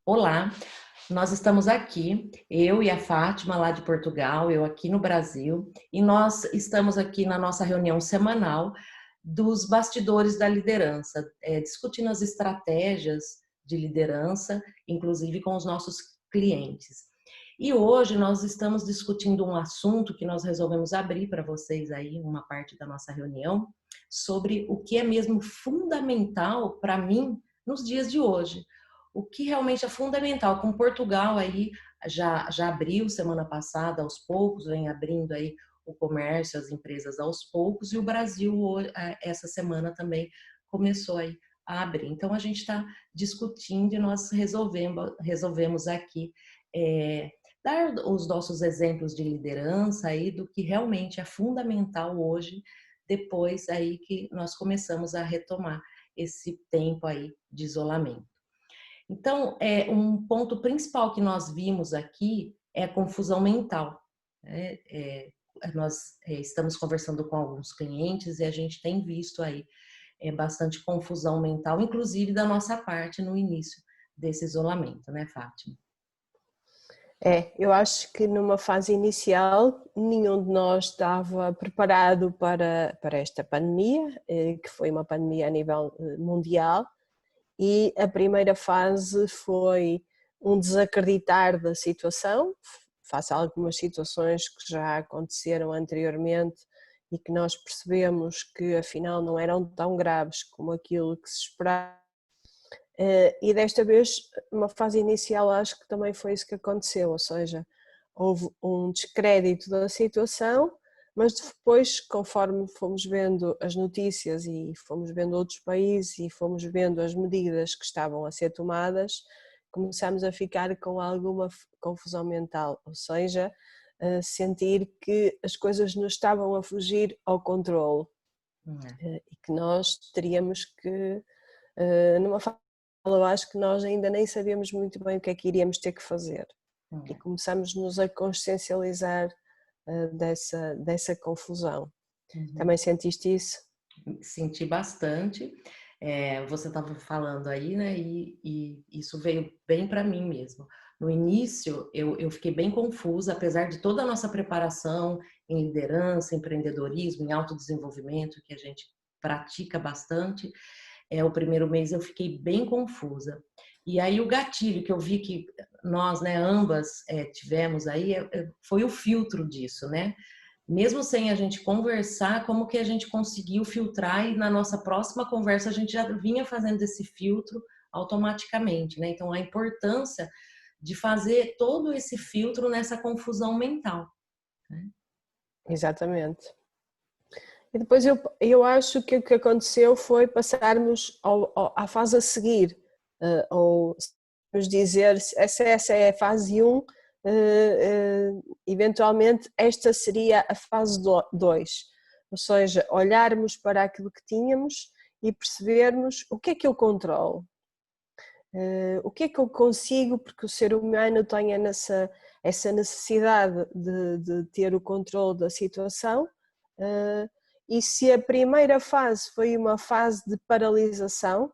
Olá, nós estamos aqui, eu e a Fátima lá de Portugal, eu aqui no Brasil, e nós estamos aqui na nossa reunião semanal dos bastidores da liderança, discutindo as estratégias de liderança, inclusive com os nossos clientes. E hoje nós estamos discutindo um assunto que nós resolvemos abrir para vocês aí, uma parte da nossa reunião, sobre o que é mesmo fundamental para mim nos dias de hoje. O que realmente é fundamental, como Portugal aí já abriu semana passada, aos poucos, vem abrindo aí o comércio, as empresas aos poucos, e o Brasil essa semana também começou aí a abrir. Então a gente está discutindo e nós resolvemos aqui dar os nossos exemplos de liderança aí do que realmente é fundamental hoje, depois aí que nós começamos a retomar esse tempo aí de isolamento. Então, um ponto principal que nós vimos aqui é a confusão mental, né? Nós estamos conversando com alguns clientes e a gente tem visto aí bastante confusão mental, inclusive da nossa parte no início desse isolamento, né, Fátima? Eu acho que numa fase inicial nenhum de nós estava preparado para esta pandemia, que foi uma pandemia a nível mundial, e a primeira fase foi um desacreditar da situação, face a algumas situações que já aconteceram anteriormente e que nós percebemos que afinal não eram tão graves como aquilo que se esperava. E desta vez, uma fase inicial, acho que também foi isso que aconteceu, ou seja, houve um descrédito da situação, mas depois, conforme fomos vendo as notícias e fomos vendo outros países e fomos vendo as medidas que estavam a ser tomadas, começámos a ficar com alguma confusão mental, ou seja, a sentir que as coisas nos estavam a fugir ao controle e que nós teríamos que, numa fase, eu acho que nós ainda nem sabíamos muito bem o que é que iríamos ter que fazer e começamos-nos a consciencializar dessa confusão. Também sentiste isso? Senti bastante. Você estava falando aí, né? E isso veio bem para mim mesmo. No início, eu fiquei bem confusa, apesar de toda a nossa preparação em liderança, empreendedorismo, em autodesenvolvimento, que a gente pratica bastante. O primeiro mês eu fiquei bem confusa. E aí o gatilho que eu vi que nós, né, ambas tivemos aí, foi o filtro disso, né? Mesmo sem a gente conversar, como que a gente conseguiu filtrar e na nossa próxima conversa a gente já vinha fazendo esse filtro automaticamente, né? Então a importância de fazer todo esse filtro nessa confusão mental, né? Exatamente. E depois eu acho que o que aconteceu foi passarmos à fase a seguir, ou vamos dizer, essa é a fase 1, eventualmente esta seria a fase 2, ou seja, olharmos para aquilo que tínhamos e percebermos o que é que eu controlo, o que é que eu consigo, porque o ser humano tem essa necessidade de ter o controle da situação. E se a primeira fase foi uma fase de paralisação,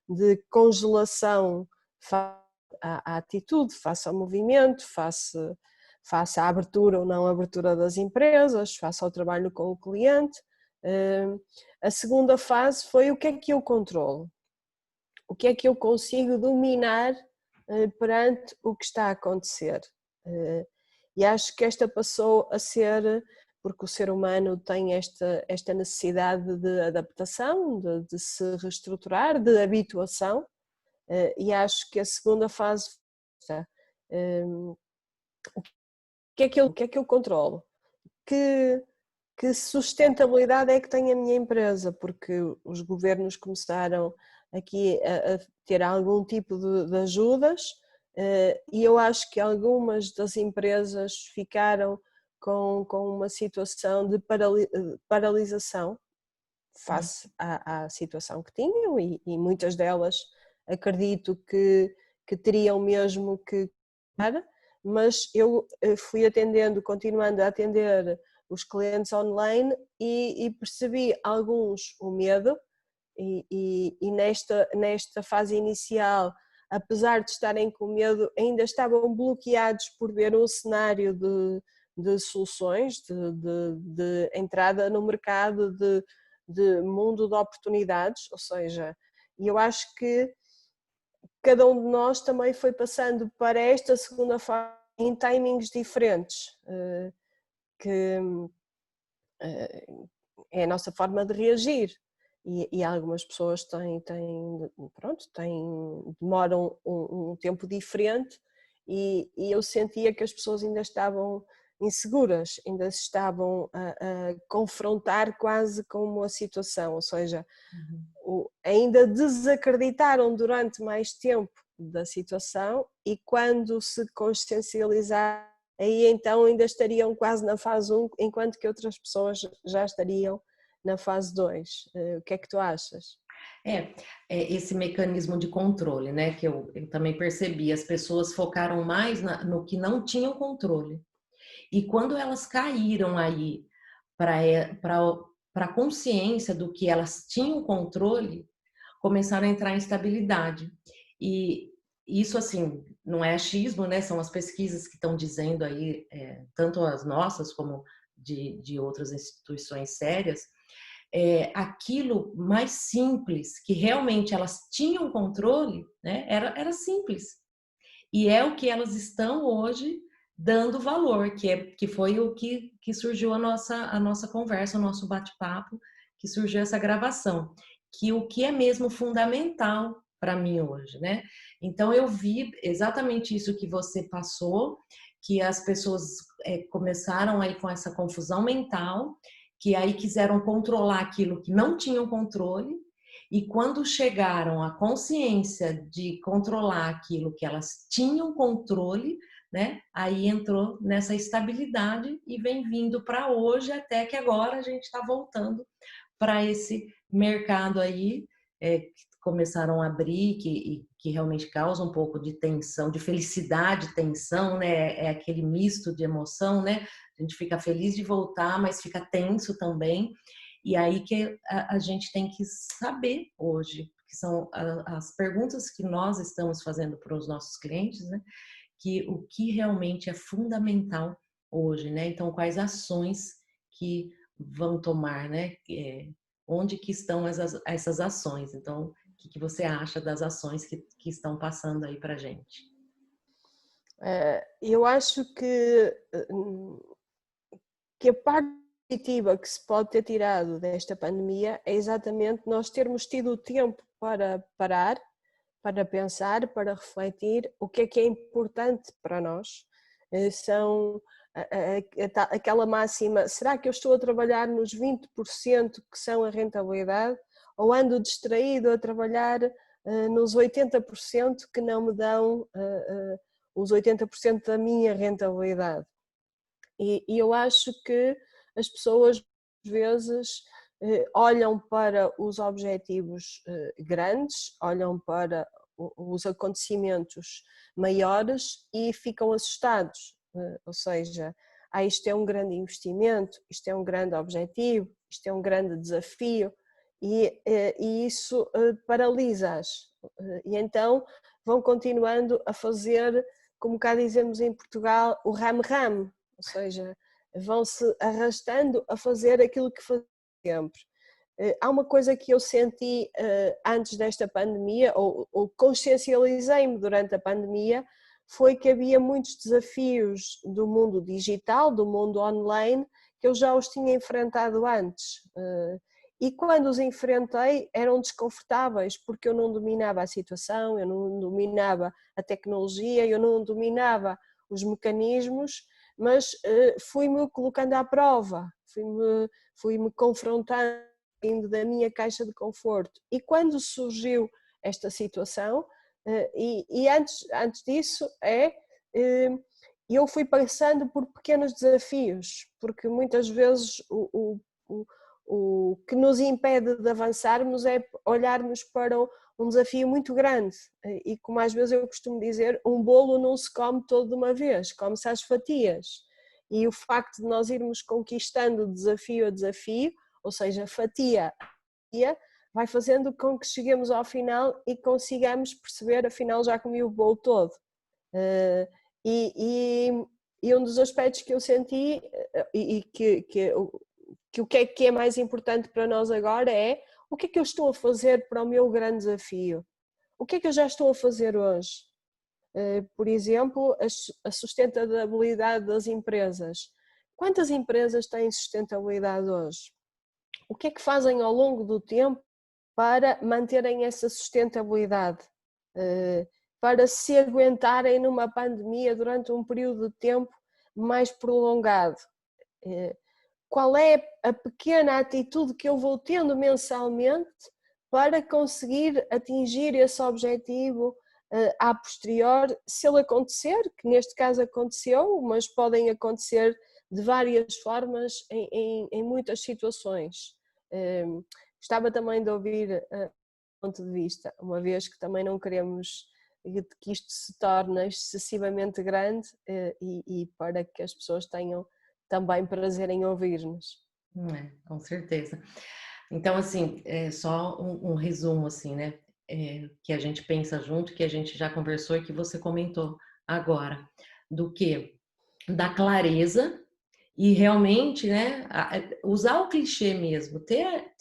de congelação face à atitude, face ao movimento, face à abertura ou não abertura das empresas, face ao trabalho com o cliente, a segunda fase foi o que é que eu controlo, o que é que eu consigo dominar perante o que está a acontecer. E acho que esta passou a ser, porque o ser humano tem esta necessidade de adaptação, de se reestruturar, de habituação, e acho que a segunda fase o que é que eu controlo? Que sustentabilidade é que tem a minha empresa? Porque os governos começaram aqui a ter algum tipo de ajudas, e eu acho que algumas das empresas ficaram com uma situação de paralisação face à situação que tinham, e muitas delas acredito que teriam mesmo que parar, mas eu fui atendendo, continuando a atender os clientes online e percebi alguns o medo e nesta fase inicial apesar de estarem com medo, ainda estavam bloqueados por ver um cenário de soluções, de entrada no mercado, de mundo de oportunidades, ou seja, e eu acho que cada um de nós também foi passando para esta segunda fase em timings diferentes, que é a nossa forma de reagir. E algumas pessoas demoram um tempo diferente e eu sentia que as pessoas ainda estavam inseguras, ainda se estavam a confrontar quase com a situação, ou seja, ainda desacreditaram durante mais tempo da situação e quando se consciencializar, aí então ainda estariam quase na fase 1, enquanto que outras pessoas já estariam na fase 2. O que é que tu achas? É esse mecanismo de controle, né, que eu também percebi, as pessoas focaram mais no que não tinham controle. E quando elas caíram aí para a consciência do que elas tinham controle, começaram a entrar em estabilidade. E isso, assim, não é achismo, né? São as pesquisas que estão dizendo aí, tanto as nossas como de outras instituições sérias, aquilo mais simples, que realmente elas tinham controle, né? Era simples. E é o que elas estão hoje dando valor, que foi o que surgiu a nossa conversa, o nosso bate-papo, que surgiu essa gravação, que o que é mesmo fundamental para mim hoje, né? Então eu vi exatamente isso que você passou, que as pessoas começaram aí com essa confusão mental, que aí quiseram controlar aquilo que não tinham controle, e quando chegaram à consciência de controlar aquilo que elas tinham controle, né? Aí entrou nessa estabilidade e vem vindo para hoje, até que agora a gente está voltando para esse mercado aí, que começaram a abrir, que realmente causa um pouco de tensão, de felicidade, tensão, né? É aquele misto de emoção, né? A gente fica feliz de voltar, mas fica tenso também. E aí que a gente tem que saber hoje, que são as perguntas que nós estamos fazendo para os nossos clientes, né? Que o que realmente é fundamental hoje, né? Então, quais ações que vão tomar, né? Onde que estão essas ações? Então, o que você acha das ações que estão passando aí para a gente? Eu acho que a parte positiva que se pode ter tirado desta pandemia é exatamente nós termos tido o tempo para parar, para pensar, para refletir o que é importante para nós. São aquela máxima, será que eu estou a trabalhar nos 20% que são a rentabilidade ou ando distraído a trabalhar nos 80% que não me dão os 80% da minha rentabilidade? E eu acho que as pessoas às vezes olham para os objetivos grandes, olham para os acontecimentos maiores e ficam assustados, ou seja, isto é um grande investimento, isto é um grande objetivo, isto é um grande desafio e isso paralisa-as e então vão continuando a fazer, como cá dizemos em Portugal, o rame-rame, ou seja, vão-se arrastando a fazer aquilo que fazem sempre. Há uma coisa que eu senti antes desta pandemia, ou consciencializei-me durante a pandemia, foi que havia muitos desafios do mundo digital, do mundo online, que eu já os tinha enfrentado antes. E quando os enfrentei eram desconfortáveis, porque eu não dominava a situação, eu não dominava a tecnologia, eu não dominava os mecanismos, mas fui-me colocando à prova, fui-me confrontando da minha caixa de conforto. E quando surgiu esta situação, e antes disso, eu fui passando por pequenos desafios, porque muitas vezes o que nos impede de avançarmos é olharmos para um desafio muito grande e, como às vezes eu costumo dizer, um bolo não se come todo de uma vez, come-se às fatias. E o facto de nós irmos conquistando desafio a desafio, ou seja, fatia a fatia, vai fazendo com que cheguemos ao final e consigamos perceber, afinal já comi o bolo todo. E um dos aspectos que eu senti e que o que é mais importante para nós agora é o que é que eu estou a fazer para o meu grande desafio? O que é que eu já estou a fazer hoje? Por exemplo, a sustentabilidade das empresas. Quantas empresas têm sustentabilidade hoje? O que é que fazem ao longo do tempo para manterem essa sustentabilidade? Para se aguentarem numa pandemia durante um período de tempo mais prolongado? Qual é a pequena atitude que eu vou tendo mensalmente para conseguir atingir esse objetivo a posterior, se ele acontecer, que neste caso aconteceu, mas podem acontecer de várias formas em muitas situações. Gostava também de ouvir ponto de vista, uma vez que também não queremos que isto se torne excessivamente grande e para que as pessoas tenham também prazer em ouvir-nos. Com certeza. Então, assim, só um resumo, assim, né? Que a gente pensa junto, que a gente já conversou e que você comentou agora, do que? Da clareza e realmente, né, usar o clichê mesmo, ter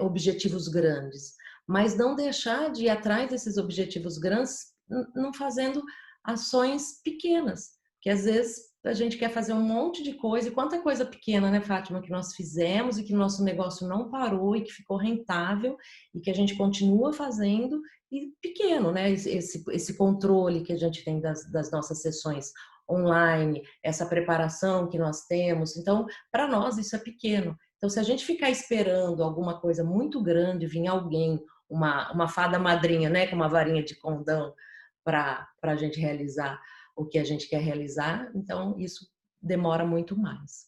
objetivos grandes, mas não deixar de ir atrás desses objetivos grandes não fazendo ações pequenas, que às vezes a gente quer fazer um monte de coisa, e quanta coisa pequena, né, Fátima, que nós fizemos e que nosso negócio não parou e que ficou rentável e que a gente continua fazendo, e pequeno, né, esse controle que a gente tem das nossas sessões online, essa preparação que nós temos. Então, para nós isso é pequeno. Então, se a gente ficar esperando alguma coisa muito grande, vir alguém, uma fada madrinha, né, com uma varinha de condão para a gente realizar o que a gente quer realizar, então isso demora muito mais.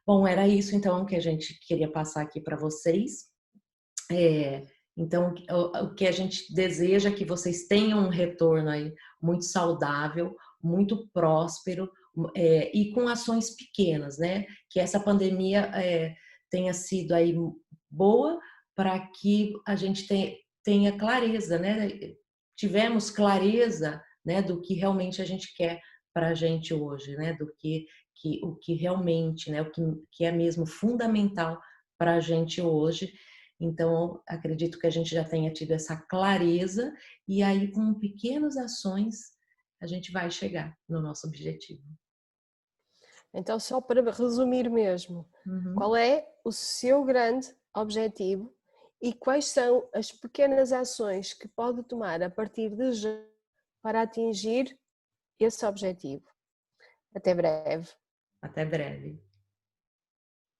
Bom, era isso então que a gente queria passar aqui para vocês. Então, o que a gente deseja é que vocês tenham um retorno aí muito saudável, muito próspero e com ações pequenas, né? Que essa pandemia tenha sido aí boa para que a gente tenha clareza, né? Tivemos clareza, né, do que realmente a gente quer para a gente hoje, né? Do o que realmente, né? O que é mesmo fundamental para a gente hoje. Então, acredito que a gente já tenha tido essa clareza e aí com pequenas ações a gente vai chegar no nosso objetivo. Então, só para resumir mesmo, qual é o seu grande objetivo e quais são as pequenas ações que pode tomar a partir de já para atingir esse objetivo? Até breve. Até breve.